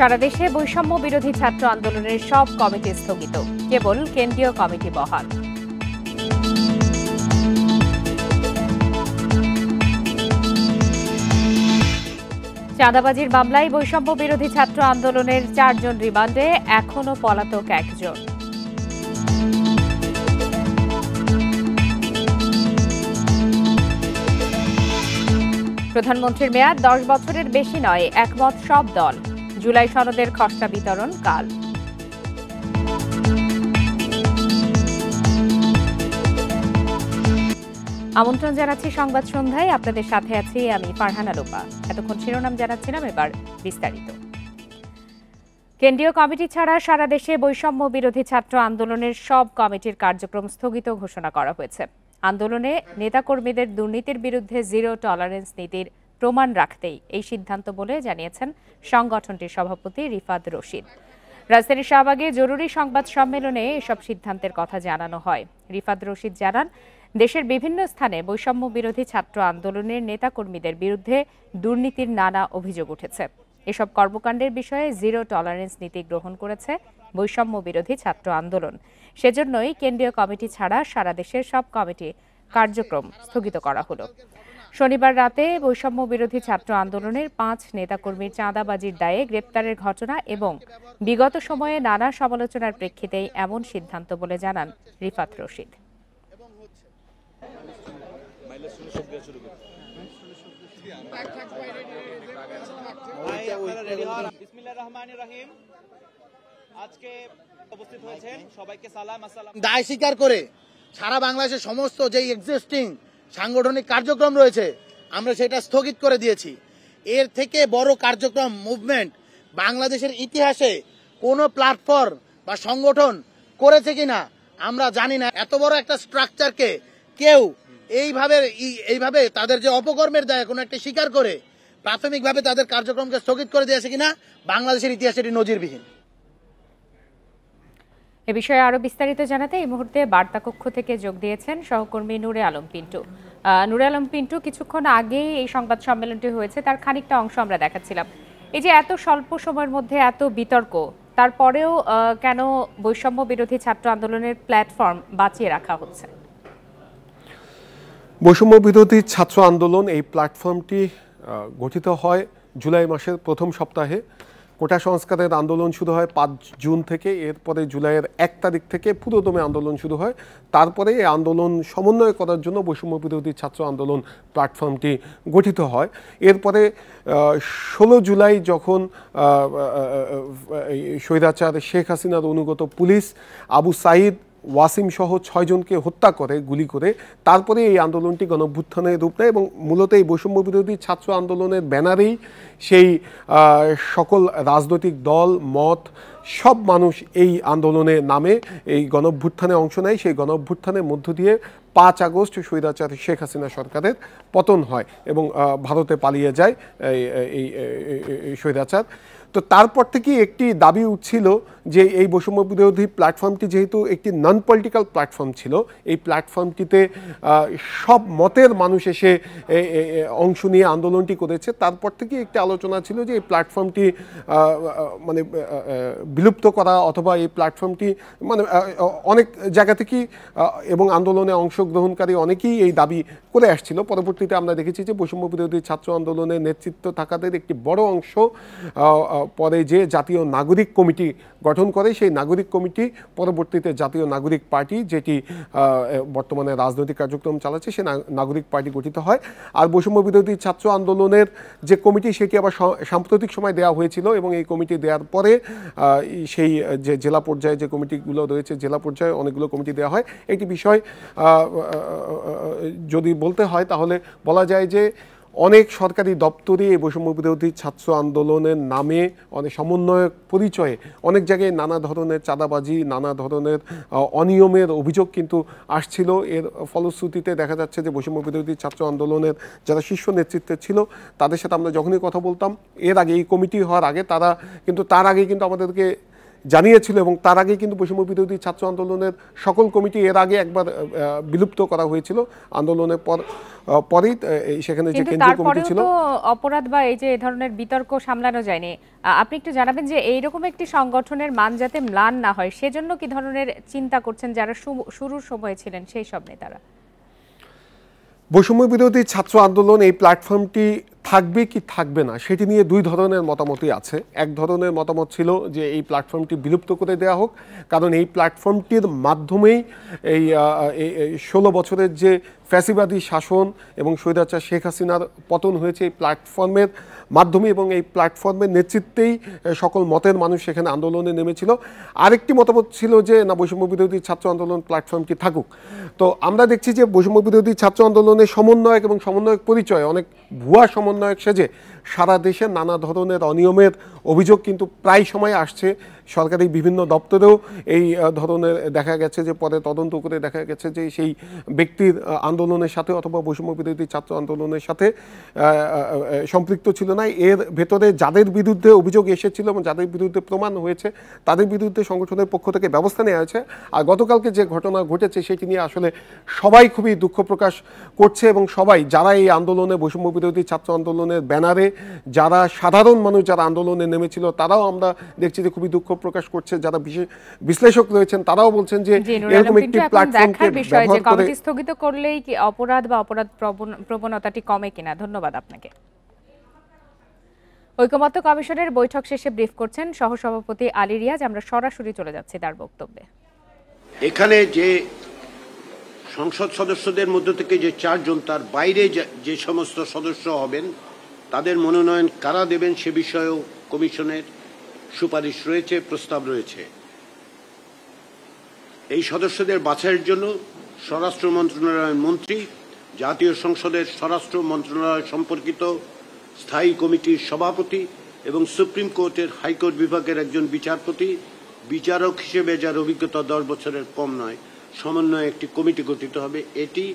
সারা দেশে বৈষম্য বিরোধী ছাত্র আন্দোলনের সব কমিটি স্থগিত, কেবল কেন্দ্রীয় কমিটি বহাল। চাঁদাবাজির মামলায় বৈষম্য বিরোধী ছাত্র আন্দোলনের 4 জন রিমান্ডে, এখনো পলাতক 1 জন। প্রধানমন্ত্রীর মেয়াদ 10 বছরের বেশি নয়, একমত সব দল। জুলাই সনদের খসড়া বিতরণ কাল। আমন্ত্রণ জানাচ্ছি সংবাদ সন্ধ্যায়, আপনাদের সাথে আছি আমি ফারহানা লোপা। এতক্ষণ শিরোনাম জানাচ্ছিলাম, এবার বিস্তারিত। কেন্দ্রীয় কমিটি ছাড়া সারা দেশে বৈষম্য বিরোধী ছাত্র আন্দোলনের সব কমিটির কার্যক্রম স্থগিত ঘোষণা করা হয়েছে। আন্দোলনে নেতাকর্মীদের দুর্নীতির বিরুদ্ধে জিরো টলারেন্স নীতির প্রমাণ রাখতেই এই সিদ্ধান্ত বলে জানিয়েছেন সংগঠনটির সভাপতি রিফাত রশিদ। রাজধানীর শাহবাগে জরুরি সংবাদ সম্মেলনে এসব সিদ্ধান্তের কথা জানানো হয়। রিফাত রশিদ জানান, দেশের বিভিন্ন স্থানে বৈষম্য বিরোধী ছাত্র আন্দোলনের নেতাকর্মীদের বিরুদ্ধে দুর্নীতির নানা অভিযোগ উঠেছে। এসব কর্মকাণ্ডের বিষয়ে জিরো টলারেন্স নীতি গ্রহণ করেছে বৈষম্য বিরোধী ছাত্র আন্দোলন। সেজন্যই কেন্দ্রীয় কমিটি ছাড়া সারা দেশের সব কমিটি কার্যক্রম স্থগিত করা হলো। শনিবার রাতে বৈষম্য বিরোধী ছাত্র আন্দোলনের 5 নেতাকর্মীর চাঁদাবাজির দায়ে গ্রেপ্তারের ঘটনা এবং বিগত সময়ে নানা সমালোচনার প্রেক্ষিতেই এমন সিদ্ধান্ত বলে জানান রিফাত রশিদ। দায় স্বীকার করে সারা বাংলাদেশের সমস্ত যে এক্সিস্টিং সাংগঠনিক কার্যক্রম রয়েছে আমরা সেটা স্থগিত করে দিয়েছি। এর থেকে বড় কার্যক্রম মুভমেন্ট বাংলাদেশের ইতিহাসে কোনো প্ল্যাটফর্ম বা সংগঠন করেছে কিনা আমরা জানি না। এত বড় একটা স্ট্রাকচারকে কেউ এইভাবে তাদের যে অপকর্মের দায় কোনো একটা স্বীকার করে প্রাথমিকভাবে তাদের কার্যক্রমকে স্থগিত করে দিয়েছে কিনা বাংলাদেশের ইতিহাসে এটি নজিরবিহীন। এ বিষয়ে আরো বিস্তারিত জানাতে এই মুহূর্তে বার্তা কক্ষ থেকে যোগ দিয়েছেন সহকর্মী নূরে আলম পিন্টু। নূরে আলম পিন্টু, কিছুক্ষণ আগে এই সংবাদ সম্মেলনটি হয়েছে, তার খানিকটা অংশ আমরা দেখাচ্ছিলাম। এই যে এত স্বল্প সময়ের মধ্যে এত বিতর্ক, তারপরেও কেন বৈষম্য বিরোধী ছাত্র আন্দোলনের প্ল্যাটফর্ম বাঁচিয়ে রাখা হচ্ছে? বৈষম্য বিরোধী ছাত্র আন্দোলন এই প্ল্যাটফর্মটি গঠিত হয় জুলাই মাসের প্রথম সপ্তাহে। কোটা সংস্কারের আন্দোলন শুরু হয় 5 জুন থেকে, এরপরে জুলাইয়ের 1 তারিখ থেকে পুরোদমে আন্দোলন শুরু হয়। তারপরে এই আন্দোলন সমন্বয় করার জন্য বৈষম্য বিরোধী ছাত্র আন্দোলন প্ল্যাটফর্মটি গঠিত হয়। এরপরে 16 জুলাই যখন স্বৈরাচার শেখ হাসিনার অনুগত পুলিশ আবু সাঈদ, ওয়াসিম সহ 6 জনকে হত্যা করে গুলি করে, তারপরে এই আন্দোলনটি গণঅভ্যুত্থানের রূপ নেয় এবং মূলত এই বৈষম্য বিরোধী ছাত্র আন্দোলনের ব্যানারেই সেই সকল রাজনৈতিক দল, মত, সব মানুষ এই আন্দোলনে নামে এই গণঅভ্যুত্থানে অংশ নেয়। সেই গণঅভ্যুত্থানের মধ্য দিয়ে 5 আগস্ট স্বৈরাচার শেখ হাসিনা সরকারের পতন হয় এবং ভারতে পালিয়ে যায় এই স্বৈরাচার। তো তারপর থেকে একটি দাবি উঠছিল যে এই বৈষম্য বিরোধী প্ল্যাটফর্মটি যেহেতু একটি নন পলিটিক্যাল প্ল্যাটফর্ম ছিল, এই প্ল্যাটফর্মটিতে সব মতের মানুষ এসে অংশ নিয়ে আন্দোলনটি করেছে। তারপর থেকে একটি আলোচনা ছিল যে এই প্ল্যাটফর্মটি মানে বিলুপ্ত করা, অথবা এই প্ল্যাটফর্মটি মানে অনেক জায়গা থেকেই এবং আন্দোলনে অংশগ্রহণকারী অনেকেই এই দাবি করে আসছিল। পরবর্তীতে আমরা দেখেছি যে বৈষম্য বিরোধী ছাত্র আন্দোলনের নেতৃত্ব থাকাদের একটি বড় অংশ পরে যে জাতীয় নাগরিক কমিটি গঠন করে, সেই নাগরিক কমিটি পরবর্তীতে জাতীয় নাগরিক পার্টি, যেটি বর্তমানে রাজনৈতিক কার্যক্রম চালাচ্ছে, সে নাগরিক পার্টি গঠিত হয়। আর বৈষম্য বিরোধী ছাত্র আন্দোলনের যে কমিটি, সেটি আবার সাম্প্রতিক সময় দেওয়া হয়েছিল এবং এই কমিটি দেওয়ার পরে সেই যে জেলা পর্যায়ে যে কমিটিগুলো রয়েছে, জেলা পর্যায়ে অনেকগুলো কমিটি দেওয়া হয়। একটি বিষয় যদি বলতে হয় তাহলে বলা যায় যে অনেক সরকারি দপ্তরে এই বৈষম্য বিরোধী ছাত্র আন্দোলনের নামে অনেক সমন্বয়ক পরিচয়ে অনেক জায়গায় নানা ধরনের চাঁদাবাজি, নানা ধরনের অনিয়মের অভিযোগ কিন্তু আসছিল। এর ফলশ্রুতিতে দেখা যাচ্ছে যে বৈষম্য বিরোধী ছাত্র আন্দোলনের যারা শীর্ষ নেতৃত্বে ছিল তাদের সাথে আমরা যখনই কথা বলতাম, এর আগে এই কমিটি হওয়ার আগে তারা কিন্তু তার আগে কিন্তু আমাদেরকে জানিয়েছিল এবং তার আগে কিন্তু বৈষম্য বিরোধী ছাত্র আন্দোলনের সকল কমিটি এর আগে একবার বিলুপ্ত করা হয়েছিল আন্দোলনের পরেই সেখানে যে কিন্তু কেন্দ্রীয় কমিটি তারপরেও ছিল। তো অপরাধ বা এই যে এই ধরনের বিতর্ক সামলানো যায়নি। আপনি একটু জানাবেন যে এইরকম একটি সংগঠনের মান যাতে ম্লান না হয় সেজন্য কি ধরনের চিন্তা করছেন যারা শুরুর সময়ে ছিলেন সেই সব নেতারা? বৈষম্য বিরোধী ছাত্র আন্দোলন এই প্ল্যাটফর্মটি থাকবে কি থাকবে না সেটি নিয়ে দুই ধরনের মতামতই আছে। এক ধরনের মতামত ছিল যে এই প্ল্যাটফর্মটি বিলুপ্ত করে দেওয়া হোক, কারণ এই প্ল্যাটফর্মটির মাধ্যমেই এই 16 বছরের যে ফ্যাসিবাদী শাসন এবং স্বৈরাচার শেখ হাসিনার পতন হয়েছে এই প্ল্যাটফর্মের মাধ্যমে এবং এই প্ল্যাটফর্মের নেতৃত্বেই সকল মতের মানুষ সেখানে আন্দোলনে নেমেছিল। আরেকটি মতামত ছিল যে না, বৈষম্য বিরোধী ছাত্র আন্দোলন প্ল্যাটফর্মটি থাকুক। তো আমরা দেখছি যে বৈষম্য বিরোধী ছাত্র আন্দোলনের সমন্বয়ক এবং সমন্বয়ক পরিচয় অনেক ভুয়া সমন্বয়ক সেজে সারা দেশে নানা ধরনের অনিয়মের অভিযোগ কিন্তু প্রায় সময় আসছে। সরকারি বিভিন্ন দপ্তরেও এই ধরনের দেখা গেছে যে পরে তদন্ত করে দেখা গেছে যে সেই ব্যক্তির আন্দোলনের সাথে অথবা বৈষম্য বিরোধী ছাত্র আন্দোলনের সাথে সম্পৃক্ত ছিল না। এর ভেতরে যাদের বিরুদ্ধে অভিযোগ এসেছিল এবং যাদের বিরুদ্ধে প্রমাণ হয়েছে তাদের বিরুদ্ধে সংগঠনের পক্ষ থেকে ব্যবস্থা নেওয়া হয়েছে। আর গতকালকে যে ঘটনা ঘটেছে সেটি নিয়ে আসলে সবাই খুবই দুঃখ প্রকাশ করছে এবং সবাই যারা এই আন্দোলনে বৈষম্য বিরোধী ছাত্র আন্দোলনের ব্যানারে যারা সাধারণ মানুষ যারা আন্দোলনে নেমেছিল তারাও আমরা দেখছি যে খুবই দুঃখ প্রকাশ করছে। যারা বিশ্লেষক রয়েছেন তারাও বলছেন যে এরকম একটি প্ল্যাটফর্মকে ব্যবহার করে কমিটি স্থগিত করলেই কি অপরাধ বা অপরাধ প্রবণতাটি কমে কিনা। ধন্যবাদ আপনাকে। ঐকমত্য কমিশনের বৈঠক শেষে ব্রিফ করছেন সহসভাপতি আলী রিয়াজ। আমরা সরাসরি চলে যাচ্ছি তার বক্তব্যে। এখানে যে সংসদ সদস্যদের মধ্য থেকে যে 4 জন, তার বাইরে যে সমস্ত সদস্য হবেন তাদের মনোনয়ন কারা দেবেন সে বিষয়েও কমিশনের সুপারিশ রয়েছে, প্রস্তাব রয়েছে। এই সদস্যদের বাছাইয়ের জন্য স্বরাষ্ট্র মন্ত্রণালয়ের মন্ত্রী, জাতীয় সংসদের স্বরাষ্ট্র মন্ত্রণালয় সম্পর্কিত স্থায়ী কমিটির সভাপতি এবং সুপ্রিম কোর্টের হাইকোর্ট বিভাগের একজন বিচারপতি, বিচারক হিসেবে যার অভিজ্ঞতা 10 বছরের কম নয়, সমন্বয়ে একটি কমিটি গঠিত হবে। এটি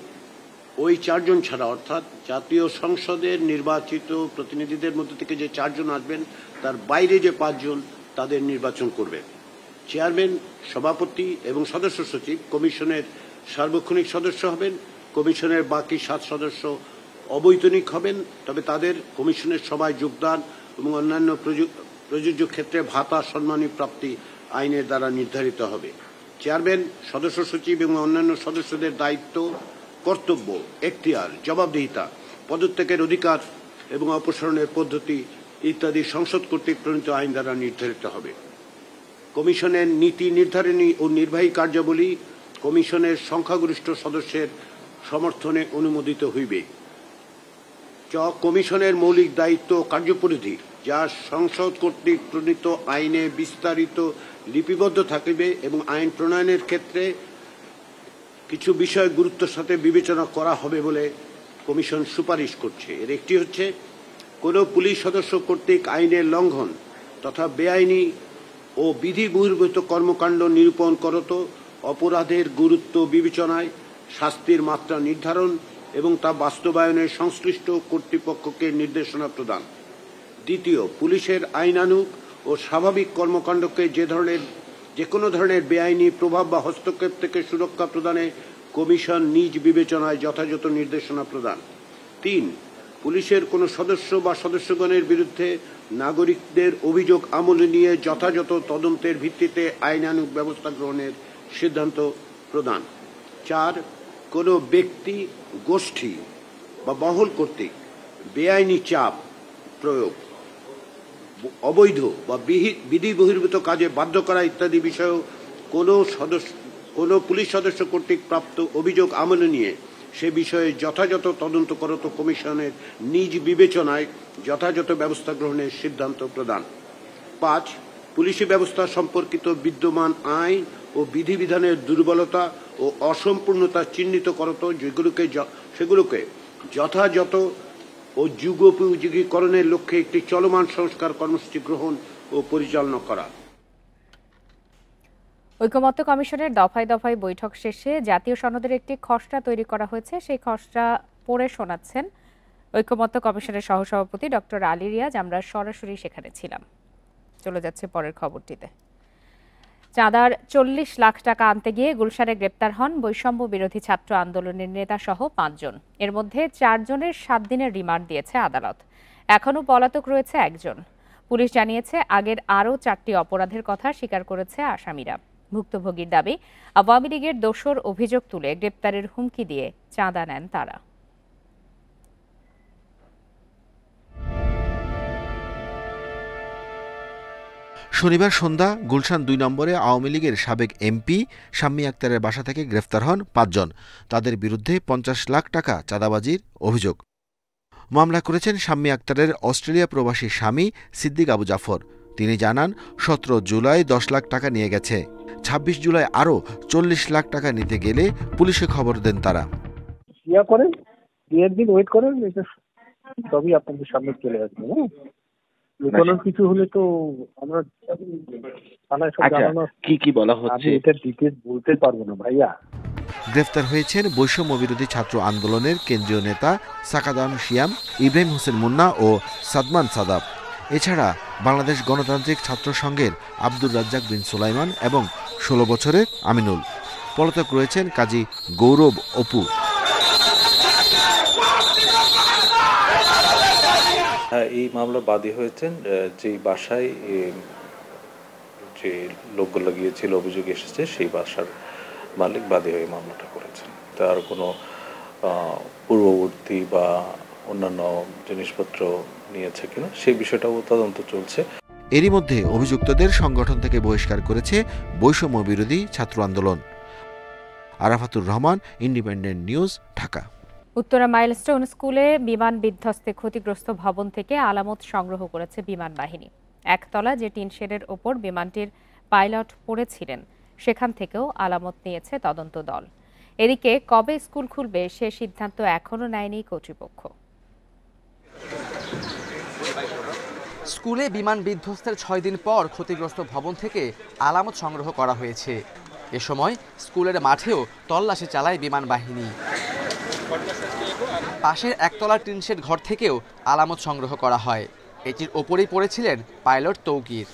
ওই 4 জন ছাড়া, অর্থাৎ জাতীয় সংসদের নির্বাচিত প্রতিনিধিদের মধ্যে থেকে যে 4 জন আসবেন তার বাইরে যে 5 জন তাদের নির্বাচন করবে। চেয়ারম্যান, সভাপতি এবং সদস্য সচিব কমিশনের সার্বক্ষণিক সদস্য হবেন। কমিশনের বাকি 7 সদস্য অবৈতনিক হবেন, তবে তাদের কমিশনের সভায় যোগদান এবং অন্যান্য প্রযোজ্য ক্ষেত্রে ভাতা সম্মানী প্রাপ্তি আইনের দ্বারা নির্ধারিত হবে। চেয়ারম্যান, সদস্য সচিব এবং অন্যান্য সদস্যদের দায়িত্ব, কর্তব্য, এখতিয়ার, জবাবদিহিতা, পদত্যাগের অধিকার এবং অপসারণের পদ্ধতি ইত্যাদি সংসদ কর্তৃক প্রণীত আইন দ্বারা নির্ধারিত হবে। কমিশনের নীতি নির্ধারণী ও নির্বাহী কার্যাবলী কমিশনের সংখ্যাগরিষ্ঠ সদস্যের সমর্থনে অনুমোদিত হইবে। কমিশনের মৌলিক দায়িত্ব ও কার্যপরিধি যা সংসদ কর্তৃক প্রণীত আইনে বিস্তারিত লিপিবদ্ধ থাকিবে এবং আইন প্রণয়নের ক্ষেত্রে কিছু বিষয় গুরুত্বের সাথে বিবেচনা করা হবে বলে কমিশন সুপারিশ করছে। এর একটি হচ্ছে, কোনো পুলিশ সদস্য কর্তৃক আইনের লঙ্ঘন তথা বেআইনি ও বিধি বহির্ভূত কর্মকাণ্ড নিরূপণ করত অপরাধের গুরুত্ব বিবেচনায় শাস্তির মাত্রা নির্ধারণ এবং তা বাস্তবায়নে সংশ্লিষ্ট কর্তৃপক্ষকে নির্দেশনা প্রদান। দ্বিতীয়, পুলিশের আইনানুগ ও স্বাভাবিক কর্মকাণ্ডকে যে কোনো ধরনের বেআইনি প্রভাব বা হস্তক্ষেপ থেকে সুরক্ষা প্রদানে কমিশন নিজ বিবেচনায় যথাযথ নির্দেশনা প্রদান। 3, পুলিশের কোনো সদস্য বা সদস্যগণের বিরুদ্ধে নাগরিকদের অভিযোগ আমলে নিয়ে যথাযথ তদন্তের ভিত্তিতে আইনানুগ ব্যবস্থা গ্রহণের সিদ্ধান্ত প্রদান। 4, কোনো ব্যক্তি, গোষ্ঠী বা মহল কর্তৃক বেআইনি চাপ প্রয়োগ, অবৈধ বা বিধি বহির্ভূত কাজে বাধ্য করা ইত্যাদি বিষয়েও কোনো পুলিশ সদস্য কর্তৃক প্রাপ্ত অভিযোগ আমলে নিয়ে সে বিষয়ে যথাযথ তদন্ত করত কমিশনের নিজ বিবেচনায় যথাযথ ব্যবস্থা গ্রহণের সিদ্ধান্ত প্রদান। 5, পুলিশি ব্যবস্থা সম্পর্কিত বিদ্যমান আইন ও বিধিবিধানের দুর্বলতা ও অসম্পূর্ণতা চিহ্নিত করত সেগুলোকে যথাযথ ও যুগোপযোগীকরণের লক্ষ্যে একটি চলমান সংস্কার কর্মসূচি গ্রহণ ও পরিচালনা করা। ঐকমত্য কমিশনের দফায় দফায় বৈঠক শেষে জাতীয় সনদের একটি খসড়া তৈরি করা হয়েছে। সেই খসড়া পড়ে শোনাচ্ছেন ঐকমত্য কমিশনের সহসভাপতি ডক্টর আলী রিয়াজ। আমরা সরাসরি সেখানে ছিলাম। চলে যাচ্ছে পরের খবরটিতে। চাঁদার 40 লাখ টাকা আনতে গিয়ে গুলশানে গ্রেপ্তার হন বৈষম্য বিরোধী ছাত্র আন্দোলনের নেতাসহ 5 জন। এর মধ্যে 4 জনের 7 দিনের রিমান্ড দিয়েছে আদালত। এখনও পলাতক রয়েছে একজন। পুলিশ জানিয়েছে আগের আরও 4টি অপরাধের কথা স্বীকার করেছে আসামিরা। ভুক্তভোগীর দাবি, আওয়ামী লীগের দোষর অভিযোগ তুলে গ্রেপ্তারের হুমকি দিয়ে চাঁদা নেন তারা। শনিবার সন্ধ্যা গুলশান 2 নম্বরে আওয়ামী লীগের সাবেক এমপি শাম্মী আক্তারের বাসা থেকে গ্রেফতার হন 5 জন। তাদের বিরুদ্ধে 50 লাখ টাকা চাঁদাবাজির অভিযোগ। মামলা করেছেন শাম্মী আক্তারের অস্ট্রেলিয়া প্রবাসী স্বামী সিদ্দিক আবু জাফর। তিনি জানান 17 জুলাই 10 লাখ টাকা নিয়ে গেছে। 26 জুলাই আরও 40 লাখ টাকা নিতে গেলে পুলিশে খবর দেন তারা। করেন 2 দিন ওয়েট করেন, তবেই আপনাদের সামনে চলে আসবে। কোনো কিছু হলে তো আমরা থানায় সব জানানো। কি বলা হচ্ছে এটা ডিটেইলস বলতে পারবো না ভাইয়া। গ্রেফতার হয়েছেন বৈষম্য বিরোধী ছাত্র আন্দোলনের কেন্দ্রীয় নেতা সাকাদাম শিয়াম, ইব্রাহিম হোসেন মুন্না ও সাদমান সাদাব। এছাড়া বাংলাদেশ গণতান্ত্রিক ছাত্র সংঘের আব্দুর রাজ্জাক বিন সুলাইমান এবং 16 বছরের আমিনুল। পলাতক রয়েছেন কাজী গৌরব অপু। এই মামলা বাদী হয়েছেন যে বাসায় যে লোকগুলো গিয়েছিল, অভিযোগ এসেছে, সেই বাসার মালিক বাদী হয়ে মামলাটা করেছেন। তার কোনো পূর্ববর্তী বা অন্যান্য জিনিসপত্র নিয়েছে কিনা সেই বিষয়টাও তদন্ত চলছে। এরই মধ্যে অভিযুক্তদের সংগঠন থেকে বহিষ্কার করেছে বৈষম্য বিরোধী ছাত্র আন্দোলন। Arafatur Rahman, independent news, Dhaka. Uttara milestone স্কুলে বিমান বিধ্বস্তে ক্ষতিগ্রস্ত ভবন থেকে আলামত সংগ্রহ করেছে বিমান বাহিনী। একতলা যে টিন শেডের ওপর বিমানটির পাইলট পড়েছিলেন সেখান থেকেও আলামত নিয়েছে তদন্ত দল। এদিকে কবে স্কুল খুলবে সে সিদ্ধান্ত এখনও নেয়নি কর্তৃপক্ষ। স্কুলে বিমান বিধ্বস্তের 6 দিন পর ক্ষতিগ্রস্ত ভবন থেকে আলামত সংগ্রহ করা হয়েছে। এ সময় স্কুলের মাঠেও তল্লাশি চালায় বিমান বাহিনী। পাশের একতলা টিনশেড ঘর থেকেও আলামত সংগ্রহ করা হয়। এটির ওপরেই পড়েছিলেন পাইলট তৌকির।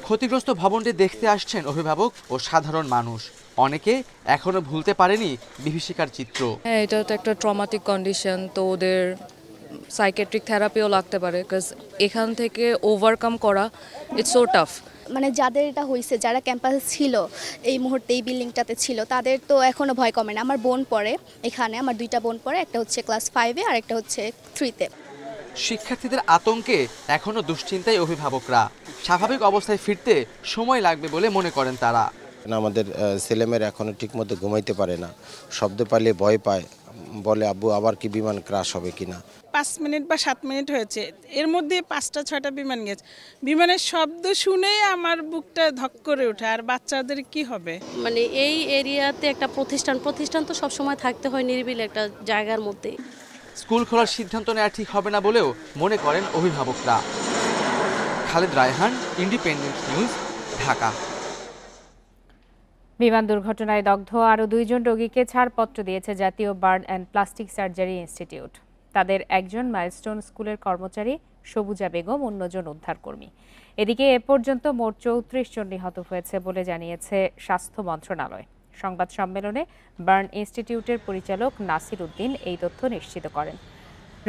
ক্ষতিগ্রস্ত ভবনটি দেখতে আসছেন অভিভাবক ও সাধারণ মানুষ। অনেকে এখনো ভুলতে পারেনি বিভীষিকার চিত্র। এটা তো একটা ট্রমাটিক কন্ডিশন, তো ওদের সাইকিয়াট্রিক থেরাপিও লাগতে পারে, বিকজ এখান থেকে ওভারকাম করা ইটস সো টাফ। মানে যাদের এটা হয়েছে, যারা ক্যাম্পাসে ছিল এই মুহূর্তে এই বিল্ডিংটাতে ছিল, তাদের তো এখনো ভয় কমে না। আমার বোন পড়ে এখানে, আমার 2টা বোন পড়ে, একটা হচ্ছে ক্লাস 5-এ আর একটা হচ্ছে 3-তে। শিক্ষার্থীদের আতঙ্কে এখনো দুশ্চিন্তায় অভিভাবকরা। স্বাভাবিক অবস্থায় ফিরতে সময় লাগবে বলে মনে করেন তারা। আমাদের ছেলেমেয়েরা এখনো ঠিকমতো ঘুমাইতে পারে না, শব্দ পাইলে ভয় পায়, বলে আব্বু আবার কি বিমান ক্রাশ হবে কিনা। 5 মিনিট বা 7 মিনিট হয়েছে, এর মধ্যে 5টা-6টা বিমান গেছে। বিমানের শব্দ শুনেই আমার বুকটা ধক করে ওঠে। আর বাচ্চাদের কি হবে? মানে এই এরিয়াতে একটা প্রতিষ্ঠান তো সবসময় থাকতে হয় নিরিবিলি একটা জায়গার মধ্যে। স্কুল খোলার সিদ্ধান্ত নেওয়া ঠিক হবে না বলেও মনে করেন অভিভাবকরা। Khaled Raihan, independent news, Dhaka. বিমান দুর্ঘটনায় দগ্ধ আরও 2 জন রোগীকে ছাড়পত্র দিয়েছে জাতীয় burn and plastic surgery institute. তাদের একজন মাইলস্টোন স্কুলের কর্মচারী সবুজা বেগম, অন্যজন উদ্ধারকর্মী। এদিকে এ পর্যন্ত মোট 34 জন নিহত হয়েছে বলে জানিয়েছে স্বাস্থ্য মন্ত্রণালয়। সংবাদ সম্মেলনে বার্ন ইনস্টিটিউটের পরিচালক নাসির উদ্দিন এই তথ্য নিশ্চিত করেন।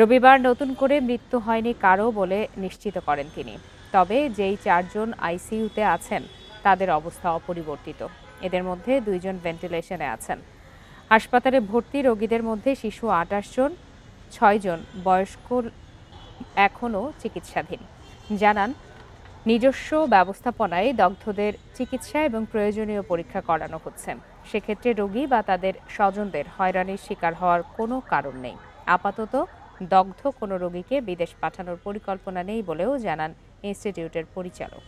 রবিবার নতুন করে মৃত্যু হয়নি কারও বলে নিশ্চিত করেন তিনি। তবে যেই 4 জন আইসিইউতে আছেন তাদের অবস্থা অপরিবর্তিত। এদের মধ্যে 2 জন ভেন্টিলেশনে আছেন। হাসপাতালে ভর্তি রোগীদের মধ্যে শিশু 28 জন, 6 জন বয়স্ক এখনও চিকিৎসাধীন। জানান, নিজস্ব ব্যবস্থাপনায় দগ্ধদের চিকিৎসা এবং প্রয়োজনীয় পরীক্ষা করানো হচ্ছে। সেক্ষেত্রে রোগী বা তাদের স্বজনদের হয়রানির শিকার হওয়ার কোনো কারণ নেই। আপাতত দগ্ধ কোনো রোগীকে বিদেশ পাঠানোর পরিকল্পনা নেই বলেও জানান ইনস্টিটিউটের পরিচালক।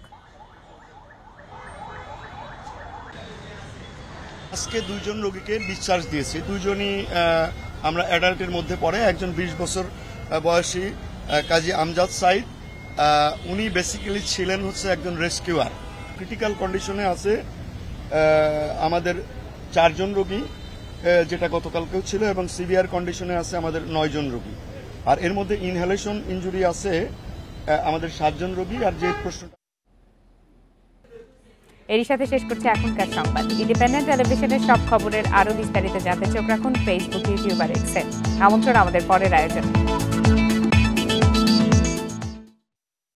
আজকে 2 জন রোগীকে ডিসচার্জ দিয়েছি। 2 জনই আমরা অ্যাডাল্টের মধ্যে পড়ে। একজন 20 বছর বয়সী কাজী আমজাদ সাইদ, উনি বেসিক্যালি ছিলেন হচ্ছে একজন রেস্কিউয়ার। ক্রিটিক্যাল কন্ডিশনে আছে আমাদের 4 জন রোগী, যেটা গতকালকেও ছিল, এবং সিভিয়ার কন্ডিশনে আছে আমাদের 9 জন রোগী। আর এর মধ্যে ইনহেলেশন ইনজুরি আছে আমাদের 7 জন রোগী। আর যে প্রশ্ন এরই সাথে শেষ করছে এখনকার সংবাদ। ইন্ডিপেন্ডেন্ট টেলিভিশনের সব খবরের আরও বিস্তারিত জানতে চোখ রাখুন ফেসবুক, ইউটিউব আর এক্সে। আমন্ত্রণ আমাদের পরের আয়োজন।